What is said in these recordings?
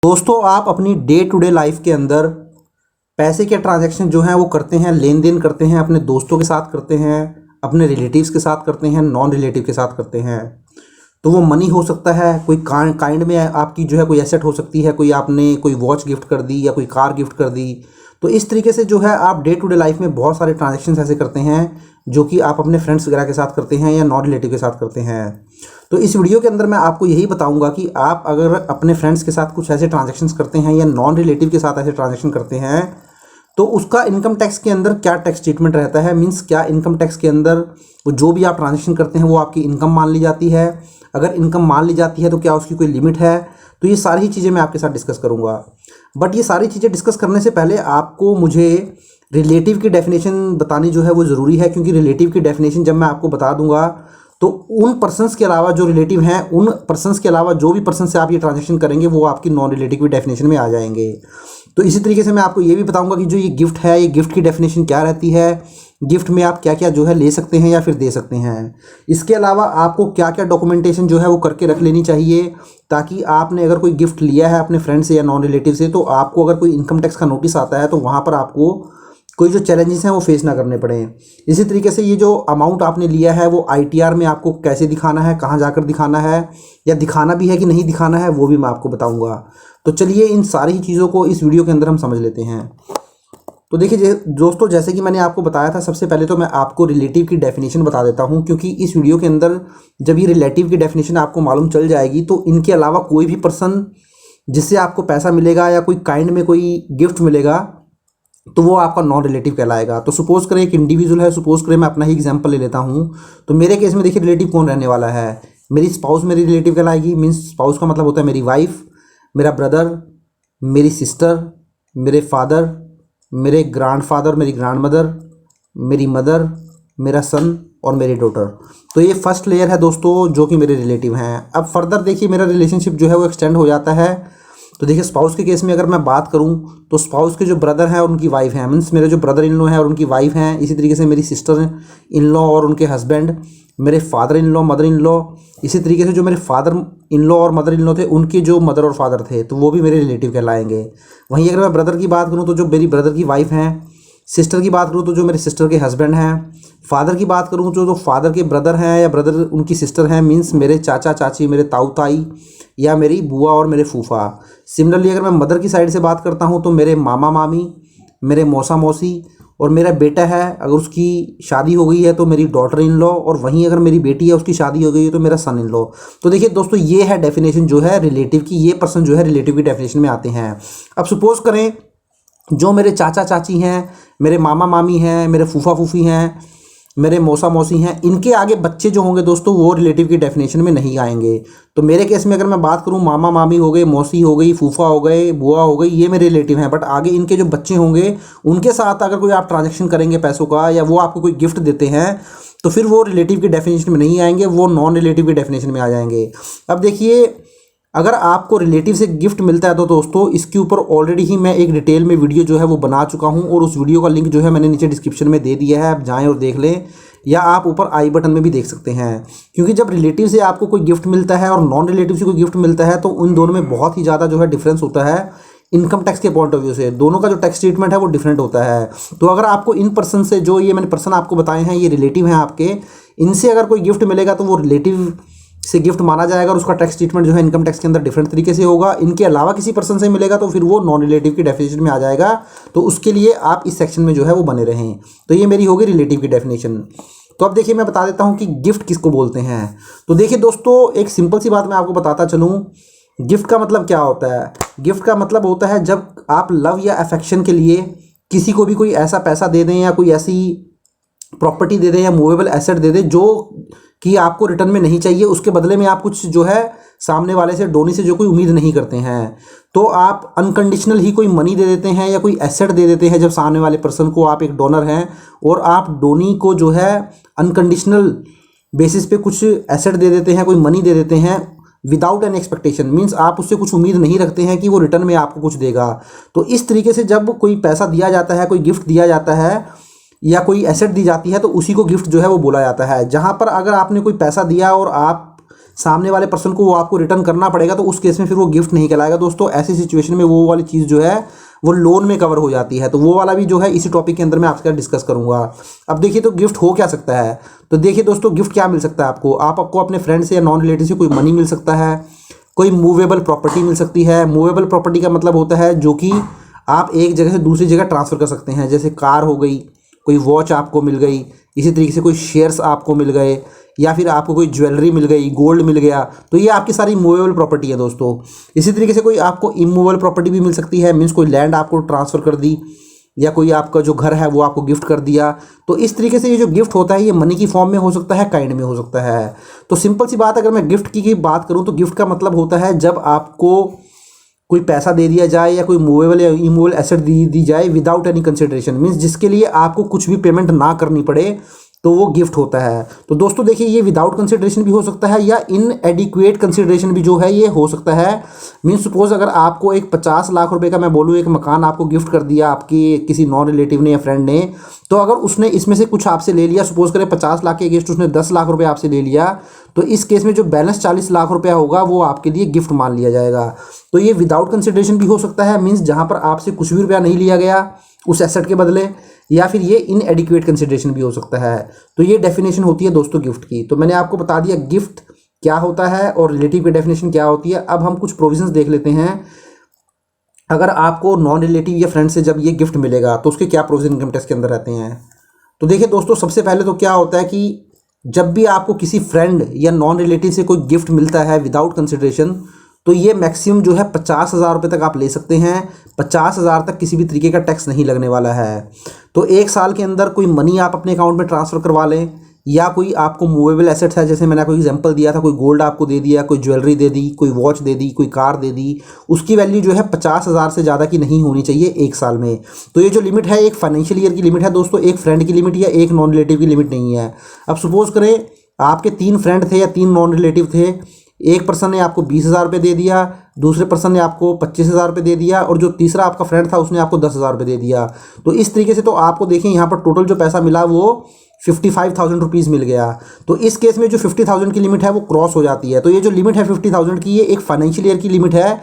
दोस्तों, आप अपनी डे टू डे लाइफ के अंदर पैसे के ट्रांजैक्शन जो हैं वो करते हैं, लेन देन करते हैं, अपने दोस्तों के साथ करते हैं, अपने रिलेटिव्स के साथ करते हैं, नॉन रिलेटिव के साथ करते हैं। तो वो मनी हो सकता है, कोई काइंड में आपकी जो है कोई एसेट हो सकती है, कोई आपने कोई वॉच गिफ्ट कर दी या कोई कार गिफ्ट कर दी। तो इस तरीके से जो है आप डे टू डे लाइफ में बहुत सारे ट्रांजेक्शन ऐसे करते हैं जो कि आप अपने फ्रेंड्स वगैरह के साथ करते हैं या नॉन रिलेटिव के साथ करते हैं। तो इस वीडियो के अंदर मैं आपको यही बताऊंगा कि आप अगर अपने फ्रेंड्स के साथ कुछ ऐसे ट्रांजेक्शन्स करते हैं या नॉन रिलेटिव के साथ ऐसे ट्रांजेक्शन करते हैं तो उसका इनकम टैक्स के अंदर क्या टैक्स ट्रीटमेंट रहता है। मीन्स क्या इनकम टैक्स के अंदर वो जो भी आप ट्रांजेक्शन करते हैं वो आपकी इनकम मान ली जाती है। अगर इनकम मान ली जाती है तो क्या उसकी कोई लिमिट है। तो ये सारी ही चीज़ें मैं आपके साथ डिस्कस करूँगा। बट ये सारी चीज़ें डिस्कस करने से पहले आपको मुझे रिलेटिव की डेफिनेशन बतानी जो है वो ज़रूरी है, क्योंकि रिलेटिव की डेफिनेशन जब मैं आपको बता दूंगा तो उन पर्सन्स के अलावा जो रिलेटिव हैं, उन पर्सन्स के अलावा जो भी पर्सन से आप ये ट्रांजेक्शन करेंगे वो आपकी नॉन रिलेटिव की डेफिनेशन में आ जाएंगे। तो इसी तरीके से मैं आपको ये भी बताऊंगा कि जो ये गिफ्ट है, ये गिफ्ट की डेफिनेशन क्या रहती है, गिफ्ट में आप क्या क्या जो है ले सकते हैं या फिर दे सकते हैं। इसके अलावा आपको क्या क्या डॉक्यूमेंटेशन जो है वो करके रख लेनी चाहिए, ताकि आपने अगर कोई गिफ्ट लिया है अपने फ्रेंड से या नॉन रिलेटिव से तो आपको अगर कोई इनकम टैक्स का नोटिस आता है तो वहाँ पर आपको कोई जो चैलेंजेस हैं वो फेस ना करने पड़े। इसी तरीके से ये जो अमाउंट आपने लिया है वो ITR में आपको कैसे दिखाना है, कहाँ जाकर दिखाना है, या दिखाना भी है कि नहीं दिखाना है, वो भी मैं आपको बताऊंगा। तो चलिए इन सारी ही चीज़ों को इस वीडियो के अंदर हम समझ लेते हैं। तो देखिए दोस्तों, जैसे कि मैंने आपको बताया था, सबसे पहले तो मैं आपको रिलेटिव की डेफिनेशन बता देता हूँ, क्योंकि इस वीडियो के अंदर जब ये रिलेटिव की डेफिनेशन आपको मालूम चल जाएगी तो इनके अलावा कोई भी पर्सन जिससे आपको पैसा मिलेगा या कोई काइंड में कोई गिफ्ट मिलेगा तो वो आपका नॉन रिलेटिव कहलाएगा। तो सपोज करें एक इंडिविजुअल है, सपोज करें मैं अपना ही एग्जांपल ले लेता हूँ। तो मेरे केस में देखिए रिलेटिव कौन रहने वाला है, मेरी स्पाउस मेरी रिलेटिव कहलाएगी। मीन्स स्पाउस का मतलब होता है मेरी वाइफ, मेरा ब्रदर, मेरी सिस्टर, मेरे फादर, मेरे ग्रैंडफादर, मेरी ग्रैंड मदर, मेरी मदर, मेरा सन और मेरी डॉटर। तो ये फर्स्ट लेयर है दोस्तों जो कि मेरे रिलेटिव हैं। अब फर्दर देखिए मेरा रिलेशनशिप जो है वो एक्सटेंड हो जाता है। तो देखिए स्पाउस के केस में अगर मैं बात करूं तो स्पाउस के जो ब्रदर हैं और उनकी वाइफ हैं, मीन्स मेरे जो ब्रदर इन लॉ हैं और उनकी वाइफ हैं। इसी तरीके से मेरी सिस्टर इन लॉ और उनके हस्बैंड, मेरे father in law, mother in law. इसी तरीके से जो मेरे फादर इन लॉ और मदर इन लॉ थे उनके जो मदर और फादर थे तो वो भी मेरे रिलेटिव कहलाएंगे। वहीं अगर मैं ब्रदर की बात करूँ तो जो मेरी ब्रदर की वाइफ हैं, सिस्टर की बात करूँ तो जो मेरे सिस्टर के हस्बैंड हैं, फादर की बात करूँ तो जो फादर के ब्रदर हैं या ब्रदर उनकी सिस्टर हैं, मीन्स मेरे चाचा चाची, मेरे ताऊ ताई या मेरी बुआ और मेरे फूफा। सिमिलरली अगर मैं मदर की साइड से बात करता हूँ तो मेरे मामा मामी, मेरे मौसा मौसी, और मेरा बेटा है अगर उसकी शादी हो गई है तो मेरी डॉटर इन लॉ, और वहीं अगर मेरी बेटी है उसकी शादी हो गई है तो मेरा सन इन लॉ। तो देखिए दोस्तों ये है डेफिनेशन जो है रिलेटिव की, ये पर्सन जो है रिलेटिव की डेफिनेशन में आते हैं। अब सपोज करें जो मेरे चाचा चाची हैं, मेरे मामा मामी हैं, मेरे फूफा फूफी हैं, मेरे मौसा मौसी हैं, इनके आगे बच्चे जो होंगे दोस्तों वो रिलेटिव की डेफिनेशन में नहीं आएंगे। तो मेरे केस में अगर मैं बात करूं, मामा मामी हो गए, मौसी हो गई, फूफा हो गए, बुआ हो गई, ये मेरे रिलेटिव हैं। बट आगे इनके जो बच्चे होंगे उनके साथ अगर कोई आप ट्रांजेक्शन करेंगे पैसों का या वो आपको कोई गिफ्ट देते हैं तो फिर वो रिलेटिव की डेफिनेशन में नहीं आएंगे, वो नॉन रिलेटिव की डेफिनेशन में आ जाएंगे। अब देखिए अगर आपको रिलेटिव से गिफ्ट मिलता है तो दोस्तों इसके ऊपर ऑलरेडी ही मैं एक डिटेल में वीडियो जो है वो बना चुका हूं, और उस वीडियो का लिंक जो है मैंने नीचे डिस्क्रिप्शन में दे दिया है, आप जाएं और देख लें, या आप ऊपर आई बटन में भी देख सकते हैं। क्योंकि जब रिलेटिव से आपको कोई गिफ्ट मिलता है और नॉन रिलेटिव से कोई गिफ्ट मिलता है तो उन दोनों में बहुत ही ज़्यादा जो है डिफरेंस होता है इनकम टैक्स के पॉइंट ऑफ व्यू से। दोनों का जो टैक्स ट्रीटमेंट है वो डिफरेंट होता है। तो अगर आपको इन पर्सन से, जो ये मैंने पर्सन आपको बताए हैं ये रिलेटिव हैं आपके, इनसे अगर कोई गिफ्ट मिलेगा तो वो रिलेटिव से गिफ्ट माना जाएगा और उसका टैक्स ट्रीटमेंट जो है इनकम टैक्स के अंदर डिफरेंट तरीके से होगा। इनके अलावा किसी पर्सन से मिलेगा तो फिर वो नॉन रिलेटिव की डेफिनेशन में आ जाएगा। तो उसके लिए आप इस सेक्शन में जो है वो बने रहें। तो ये मेरी होगी रिलेटिव की डेफिनेशन। तो अब देखिए मैं बता देता हूँ कि गिफ्ट किसको बोलते हैं। तो देखिए दोस्तों एक सिंपल सी बात मैं आपको बताता चलूँ, गिफ्ट का मतलब क्या होता है। गिफ्ट का मतलब होता है जब आप लव या अफेक्शन के लिए किसी को भी कोई ऐसा पैसा दे दें या कोई ऐसी प्रॉपर्टी दे दें या मूवेबल एसेट दे दें जो कि आपको रिटर्न में नहीं चाहिए, उसके बदले में आप कुछ जो है सामने वाले से, डोनी से जो कोई उम्मीद नहीं करते हैं, तो आप अनकंडीशनल ही कोई मनी दे देते हैं या कोई एसेट दे देते हैं। जब सामने वाले पर्सन को, आप एक डोनर हैं और आप डोनी को जो है अनकंडीशनल बेसिस पे कुछ एसेट दे देते हैं, कोई मनी दे देते हैं विदाउट एन एक्सपेक्टेशन, मीन्स आप उससे कुछ उम्मीद नहीं रखते हैं कि वो रिटर्न में आपको कुछ देगा। तो इस तरीके से जब कोई पैसा दिया जाता है, कोई गिफ्ट दिया जाता है या कोई एसेट दी जाती है तो उसी को गिफ्ट जो है वो बोला जाता है। जहाँ पर अगर आपने कोई पैसा दिया और आप सामने वाले पर्सन को वो आपको रिटर्न करना पड़ेगा, तो उस केस में फिर वो गिफ्ट नहीं कहलाएगा दोस्तों। ऐसी सिचुएशन में वो वाली चीज़ जो है वो लोन में कवर हो जाती है। तो वो वाला भी जो है इसी टॉपिक के अंदर मैं आपके साथ डिस्कस करूंगा। अब देखिए तो गिफ्ट हो क्या सकता है। तो देखिए दोस्तों, गिफ्ट क्या मिल सकता है आपको। आपको अपने फ्रेंड से या नॉन रिलेटिव से कोई मनी मिल सकता है, कोई मूवेबल प्रॉपर्टी मिल सकती है। मूवेबल प्रॉपर्टी का मतलब होता है जो कि आप एक जगह से दूसरी जगह ट्रांसफ़र कर सकते हैं, जैसे कार हो गई, कोई वॉच आपको मिल गई, इसी तरीके से कोई शेयर्स आपको मिल गए, या फिर आपको कोई ज्वेलरी मिल गई, गोल्ड मिल गया। तो ये आपकी सारी मूवेबल प्रॉपर्टी है दोस्तों। इसी तरीके से कोई आपको इमूवेबल प्रॉपर्टी भी मिल सकती है, मीन्स कोई लैंड आपको ट्रांसफ़र कर दी, या कोई आपका जो घर है वो आपको गिफ्ट कर दिया। तो इस तरीके से ये जो गिफ्ट होता है ये मनी की फॉर्म में हो सकता है, काइंड में हो सकता है। तो सिंपल सी बात, अगर मैं गिफ्ट की बात करूँ तो गिफ्ट का मतलब होता है जब आपको कोई पैसा दे दिया जाए या कोई मूवेबल या इमूवेबल एसेट दी जाए विदाउट एनी कंसिडरेशन, मीन्स जिसके लिए आपको कुछ भी पेमेंट ना करनी पड़े, तो वो गिफ्ट होता है। तो दोस्तों देखिए, ये विदाउट कंसिडरेशन भी हो सकता है या इनएडिक्वेट कंसिडरेशन भी जो है ये हो सकता है। मीन्स सपोज अगर आपको एक 50 लाख रुपए का, मैं बोलूँ, एक मकान आपको गिफ्ट कर दिया आपकी किसी नॉन रिलेटिव ने या फ्रेंड ने, तो अगर उसने इसमें से कुछ आपसे ले लिया, सपोज करें 50 लाख के अगेंस्ट उसने 10 लाख रुपए आपसे ले लिया, तो इस केस में जो बैलेंस 40 लाख रुपया होगा वो आपके लिए गिफ्ट मान लिया जाएगा। तो ये विदाउट कंसिडरेशन भी हो सकता है, मीन्स जहाँ पर आपसे कुछ भी रुपया नहीं लिया गया उस एसेट के बदले, या फिर ये इनएडिक्वेट कंसिडरेशन भी हो सकता है। तो ये डेफिनेशन होती है दोस्तों गिफ्ट की। तो मैंने आपको बता दिया गिफ्ट क्या होता है और रिलेटिव की डेफिनेशन क्या होती है। अब हम कुछ प्रोविजंस देख लेते हैं। अगर आपको नॉन रिलेटिव या फ्रेंड से जब ये गिफ्ट मिलेगा तो उसके क्या प्रोविजन इनकम टैक्स के अंदर रहते हैं। तो देखिए दोस्तों, सबसे पहले तो क्या होता है कि जब भी आपको किसी फ्रेंड या नॉन रिलेटिव से कोई गिफ्ट मिलता है विदाउट कंसिडरेशन, तो ये मैक्सिमम जो है 50,000 रुपये तक आप ले सकते हैं। 50,000 तक किसी भी तरीके का टैक्स नहीं लगने वाला है। तो एक साल के अंदर कोई मनी आप अपने अकाउंट में ट्रांसफ़र करवा लें, या कोई आपको मूवेबल एसेट्स है, जैसे मैंने आपको एग्जांपल दिया था, कोई गोल्ड आपको दे दिया, कोई ज्वेलरी दे दी, कोई वॉच दे दी, कोई कार दे दी, उसकी वैल्यू जो है 50,000 से ज़्यादा की नहीं होनी चाहिए एक साल में। तो ये जो लिमिट है एक फाइनेंशियल ईयर की लिमिट है दोस्तों, एक फ्रेंड की लिमिट या एक नॉन रिलेटिव की लिमिट नहीं है। अब सपोज़ करें आपके 3 फ्रेंड थे या 3 नॉन रिलेटिव थे, एक पर्सन ने आपको 20,000 रुपये दे दिया, दूसरे पर्सन ने आपको 25,000 रुपये दे दिया, और जो तीसरा आपका फ्रेंड था उसने आपको 10,000 रुपये दे दिया। तो इस तरीके से तो आपको देखें यहाँ पर टोटल जो पैसा मिला वो 55,000 रुपीज़ मिल गया। तो इस केस में जो 50,000 की लिमिट है वो क्रॉस हो जाती है। तो ये जो लिमिट है 50,000 की, ये एक फाइनेंशियल ईयर की लिमिट है।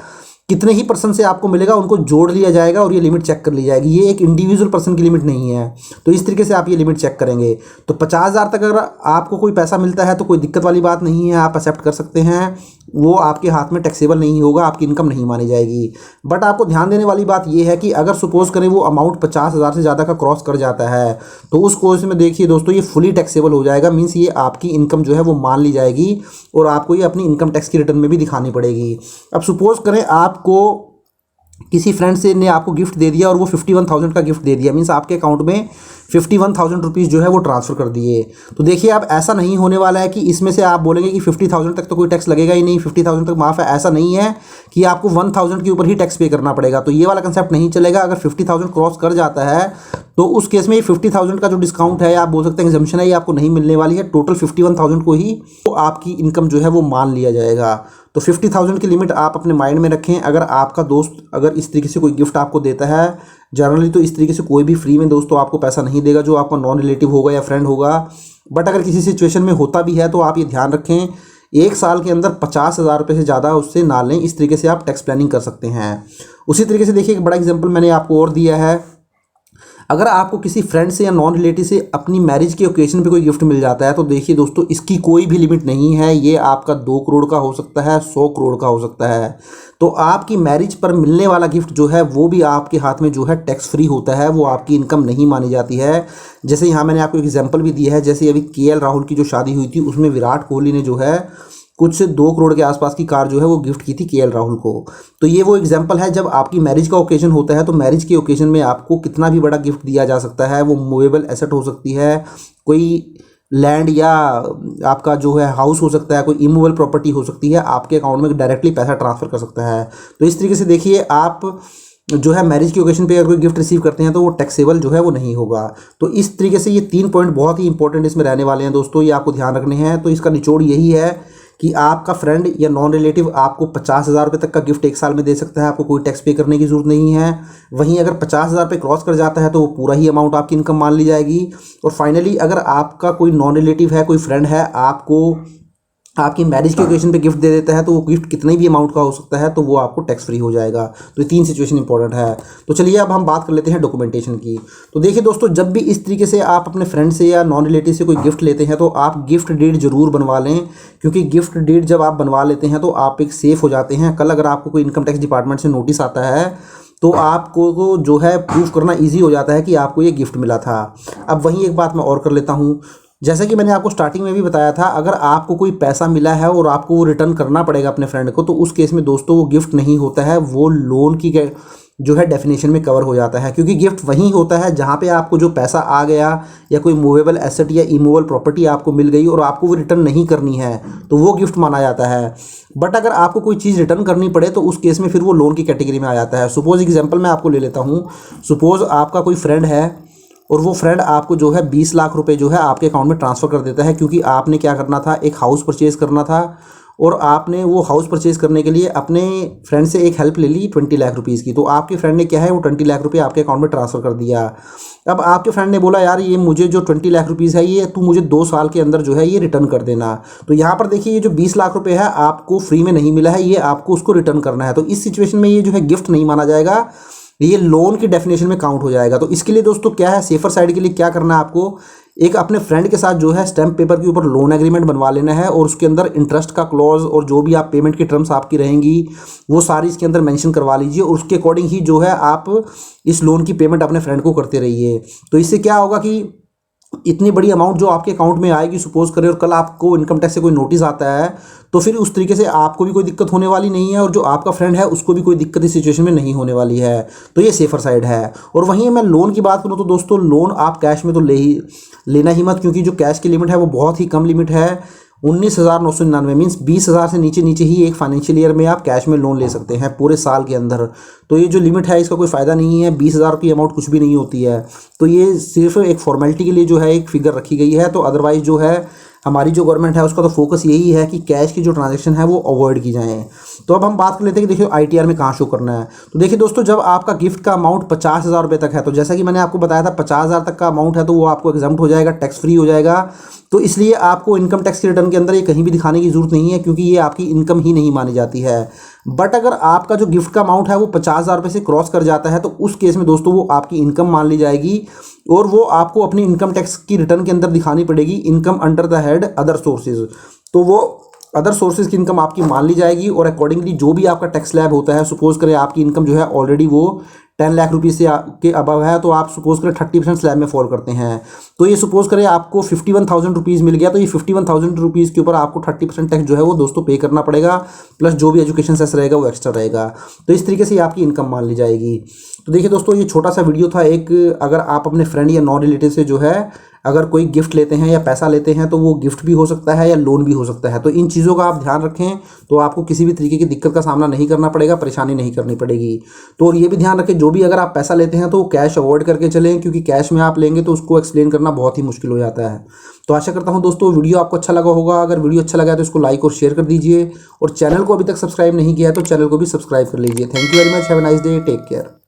कितने ही पर्सन से आपको मिलेगा उनको जोड़ लिया जाएगा और ये लिमिट चेक कर ली जाएगी। ये एक इंडिविजुअल पर्सन की लिमिट नहीं है। तो इस तरीके से आप ये लिमिट चेक करेंगे। तो 50,000 तक अगर आपको कोई पैसा मिलता है तो कोई दिक्कत वाली बात नहीं है, आप एक्सेप्ट कर सकते हैं। वो आपके हाथ में टैक्सेबल नहीं होगा, आपकी इनकम नहीं मानी जाएगी। बट आपको ध्यान देने वाली बात यह है कि अगर सपोज करें वो अमाउंट 50,000 से ज़्यादा का क्रॉस कर जाता है, तो उस केस में देखिए दोस्तों ये फुली टैक्सेबल हो जाएगा। मीन्स ये आपकी इनकम जो है वो मान ली जाएगी और आपको ये अपनी इनकम टैक्स की रिटर्न में भी दिखानी पड़ेगी। अब सपोज करें आपको किसी फ्रेंड से ने आपको गिफ्ट दे दिया और वो 51,000 का गिफ्ट दे दिया, मीन्स आपके अकाउंट में 51,000 रुपीज़ जो है वो ट्रांसफ़र कर दिए। तो देखिए अब ऐसा नहीं होने वाला है कि इसमें से आप बोलेंगे कि 50,000 तक तो कोई टैक्स लगेगा ही नहीं, 50,000 तक माफ़ है। ऐसा नहीं है कि आपको 1,000 के ऊपर ही टैक्स पे करना पड़ेगा। तो ये वाला कंसेप्ट नहीं चलेगा। अगर 50,000 क्रॉस कर जाता है तो उस केस में ये 50,000 का जो डिस्काउंट है, आप बोल सकते हैं एग्जम्पशन है, ये आपको नहीं मिलने वाली है। टोटल 51,000 को ही तो आपकी इनकम जो है वो मान लिया जाएगा। तो 50,000 की लिमिट आप अपने माइंड में रखें। अगर आपका दोस्त अगर इस तरीके से कोई गिफ्ट आपको देता है, जनरली तो इस तरीके से कोई भी फ्री में दोस्तों आपको पैसा नहीं देगा जो आपका नॉन रिलेटिव होगा या फ्रेंड होगा। बट अगर किसी सिचुएशन में होता भी है तो आप ये ध्यान रखें, एक साल के अंदर 50,000 रुपये से ज़्यादा उससे ना लें। इस तरीके से आप टैक्स प्लानिंग कर सकते हैं। उसी तरीके से देखिए एक बड़ा एग्जाम्पल मैंने आपको और दिया है। अगर आपको किसी फ्रेंड से या नॉन रिलेटिव से अपनी मैरिज के ओकेजन पे कोई गिफ्ट मिल जाता है, तो देखिए दोस्तों इसकी कोई भी लिमिट नहीं है। ये आपका 2 करोड़ का हो सकता है, 100 करोड़ का हो सकता है। तो आपकी मैरिज पर मिलने वाला गिफ्ट जो है वो भी आपके हाथ में जो है टैक्स फ्री होता है, वो आपकी इनकम नहीं मानी जाती है। जैसे यहाँ मैंने आपको एग्जाम्पल भी दिया है, जैसे अभी KL राहुल की जो शादी हुई थी उसमें विराट कोहली ने जो है कुछ 2 करोड़ के आसपास की कार जो है वो गिफ्ट की थी KL राहुल को। तो ये वो एग्जांपल है, जब आपकी मैरिज का ओकेजन होता है तो मैरिज के ओकेजन में आपको कितना भी बड़ा गिफ्ट दिया जा सकता है। वो मूवेबल एसेट हो सकती है, कोई लैंड या आपका जो है हाउस हो सकता है, कोई इमूवेबल प्रॉपर्टी हो सकती है, आपके अकाउंट में डायरेक्टली पैसा ट्रांसफ़र कर सकता है। तो इस तरीके से देखिए आप जो है मैरिज के ओकेजन पे अगर कोई गिफ्ट रिसीव करते हैं तो वो टैक्सेबल जो है वो नहीं होगा। तो इस तरीके से ये 3 पॉइंट बहुत ही इंपॉर्टेंट इसमें रहने वाले हैं दोस्तों, ये आपको ध्यान रखने हैं। तो इसका निचोड़ यही है कि आपका फ्रेंड या नॉन रिलेटिव आपको 50,000 रुपये तक का गिफ्ट एक साल में दे सकता है, आपको कोई टैक्स पे करने की ज़रूरत नहीं है। वहीं अगर 50,000 रुपये क्रॉस कर जाता है तो वो पूरा ही अमाउंट आपकी इनकम मान ली जाएगी। और फाइनली अगर आपका कोई नॉन रिलेटिव है, कोई फ्रेंड है, आपको आपकी मैरिज के ओकेजन पे गिफ्ट दे देता है तो वो गिफ्ट कितने भी अमाउंट का हो सकता है तो वो आपको टैक्स फ्री हो जाएगा। तो ये 3 सिचुएशन इंपॉर्टेंट है। तो चलिए अब हम बात कर लेते हैं डॉक्यूमेंटेशन की। तो देखिए दोस्तों, जब भी इस तरीके से आप अपने फ्रेंड से या नॉन रिलेटिव से कोई गिफ्ट लेते हैं तो आप गिफ्ट डीड जरूर बनवा लें, क्योंकि गिफ्ट डीड जब आप बनवा लेते हैं तो आप एक सेफ हो जाते हैं। कल अगर आपको कोई इनकम टैक्स डिपार्टमेंट से नोटिस आता है तो आपको जो है प्रूफ करना ईजी हो जाता है कि आपको ये गिफ्ट मिला था। अब वहीं एक बात मैं और कर लेता हूँ, जैसा कि मैंने आपको स्टार्टिंग में भी बताया था, अगर आपको कोई पैसा मिला है और आपको वो रिटर्न करना पड़ेगा अपने फ्रेंड को, तो उस केस में दोस्तों वो गिफ्ट नहीं होता है, वो लोन की जो है डेफिनेशन में कवर हो जाता है। क्योंकि गिफ्ट वहीं होता है जहाँ पे आपको जो पैसा आ गया या कोई मूवेबल एसेट या इमूवेबल प्रॉपर्टी आपको मिल गई और आपको वो रिटर्न नहीं करनी है, तो वो गिफ्ट माना जाता है। बट अगर आपको कोई चीज़ रिटर्न करनी पड़े तो उस केस में फिर वो लोन की कैटेगरी में आ जाता है। सपोज एग्जाम्पल मैं आपको ले लेता हूँ। सपोज आपका कोई फ्रेंड है और वो फ्रेंड आपको जो है 20 लाख रुपए जो है आपके अकाउंट में ट्रांसफ़र कर देता है, क्योंकि आपने क्या करना था, एक हाउस परचेज़ करना था और आपने वो हाउस परचेज़ करने के लिए अपने फ्रेंड से एक हेल्प ले ली 20 लाख रुपीज़ की। तो आपके फ्रेंड ने क्या है, वो 20 लाख रुपये आपके अकाउंट में ट्रांसफ़र कर दिया। अब आपके फ्रेंड ने बोला, यार ये मुझे जो 20 लाख रुपीज़ है ये तू मुझे 2 साल के अंदर जो है ये रिटर्न कर देना। तो यहाँ पर देखिए, ये जो 20 लाख रुपये है आपको फ्री में नहीं मिला है, ये आपको उसको रिटर्न करना है। तो इस सिचुएशन में ये जो है गिफ्ट नहीं माना जाएगा, ये लोन की डेफिनेशन में काउंट हो जाएगा। तो इसके लिए दोस्तों क्या है, सेफर साइड के लिए क्या करना है आपको, एक अपने फ्रेंड के साथ जो है स्टैम्प पेपर के ऊपर लोन एग्रीमेंट बनवा लेना है और उसके अंदर इंटरेस्ट का क्लॉज और जो भी आप पेमेंट की टर्म्स आपकी रहेंगी वो सारी इसके अंदर मेंशन करवा लीजिए और उसके अकॉर्डिंग ही जो है आप इस लोन की पेमेंट अपने फ्रेंड को करते रहिए। तो इससे क्या होगा कि इतनी बड़ी अमाउंट जो आपके अकाउंट में आएगी, सपोज करें, और कल आपको इनकम टैक्स से कोई नोटिस आता है तो फिर उस तरीके से आपको भी कोई दिक्कत होने वाली नहीं है और जो आपका फ्रेंड है उसको भी कोई दिक्कत इस सिचुएशन में नहीं होने वाली है। तो ये सेफर साइड है। और वहीं मैं लोन की बात करूँ तो दोस्तों, लोन आप कैश में तो लेना ही मत, क्योंकि जो कैश की लिमिट है वो बहुत ही कम लिमिट है। 19,999 मीन्स 20,000 से नीचे नीचे ही एक फाइनेंशियल ईयर में आप कैश में लोन ले सकते हैं पूरे साल के अंदर। तो ये जो लिमिट है इसका कोई फ़ायदा नहीं है। 20,000 की अमाउंट कुछ भी नहीं होती है। तो ये सिर्फ एक फॉर्मेलिटी के लिए जो है एक फिगर रखी गई है। तो अदरवाइज़ जो है हमारी जो गवर्नमेंट है उसका तो फोकस यही है कि कैश की जो ट्रांजैक्शन है वो अवॉइड की जाए। तो अब हम बात कर लेते हैं कि देखिए ITR में कहाँ शो करना है। तो देखिए दोस्तों, जब आपका गिफ्ट का अमाउंट 50,000 रुपये तक है, तो जैसा कि मैंने आपको बताया था 50,000 तक का अमाउंट है तो वो आपको एग्जम्प्ट हो जाएगा, टैक्स फ्री हो जाएगा। तो इसलिए आपको इनकम टैक्स की रिटर्न के अंदर ये कहीं भी दिखाने की जरूरत नहीं है, क्योंकि ये आपकी इनकम ही नहीं मानी जाती है। बट अगर आपका जो गिफ्ट का अमाउंट है वो 50,000 रुपये से क्रॉस कर जाता है तो उस केस में दोस्तों वो आपकी इनकम मान ली जाएगी और वो आपको अपनी इनकम टैक्स की रिटर्न के अंदर दिखानी पड़ेगी, income under the head other sources. तो वो अदर सोर्सेज की इनकम आपकी मान ली जाएगी और अकॉर्डिंगली जो भी आपका टैक्स स्लैब होता है, सपोज करें आपकी इनकम जो है ऑलरेडी वो 10 लाख रुपीज़ से के अबव है, तो आप सपोज करें 30% स्लैब में फॉल करते हैं। तो ये सपोज करें आपको 51,000 रुपीज़ मिल गया, तो ये 51,000 रुपीज़ के ऊपर आपको 30% टैक्स जो है वो दोस्तों पे करना पड़ेगा, प्लस जो भी एजुकेशन सेस रहेगा वो एक्स्ट्रा रहेगा। तो इस तरीके से आपकी इनकम मान ली जाएगी। तो देखिए दोस्तों, ये छोटा सा वीडियो था एक, अगर आप अपने फ्रेंड या नॉन रिलेटिव से जो है अगर कोई गिफ्ट लेते हैं या पैसा लेते हैं तो वो गिफ्ट भी हो सकता है या लोन भी हो सकता है। तो इन चीज़ों का आप ध्यान रखें, तो आपको किसी भी तरीके की दिक्कत का सामना नहीं करना पड़ेगा, परेशानी नहीं करनी पड़ेगी। तो और ये भी ध्यान रखें, जो भी अगर आप पैसा लेते हैं तो कैश अवॉइड करके चलें, क्योंकि कैश में आप लेंगे तो उसको एक्सप्लेन करना बहुत ही मुश्किल हो जाता है। तो आशा करता हूं दोस्तों वीडियो आपको अच्छा लगा होगा। अगर वीडियो अच्छा लगा है तो इसको लाइक और शेयर कर दीजिए और चैनल को अभी तक सब्सक्राइब नहीं किया है तो चैनल को भी सब्सक्राइब कर लीजिए। Thank you very much, have a nice day, take care.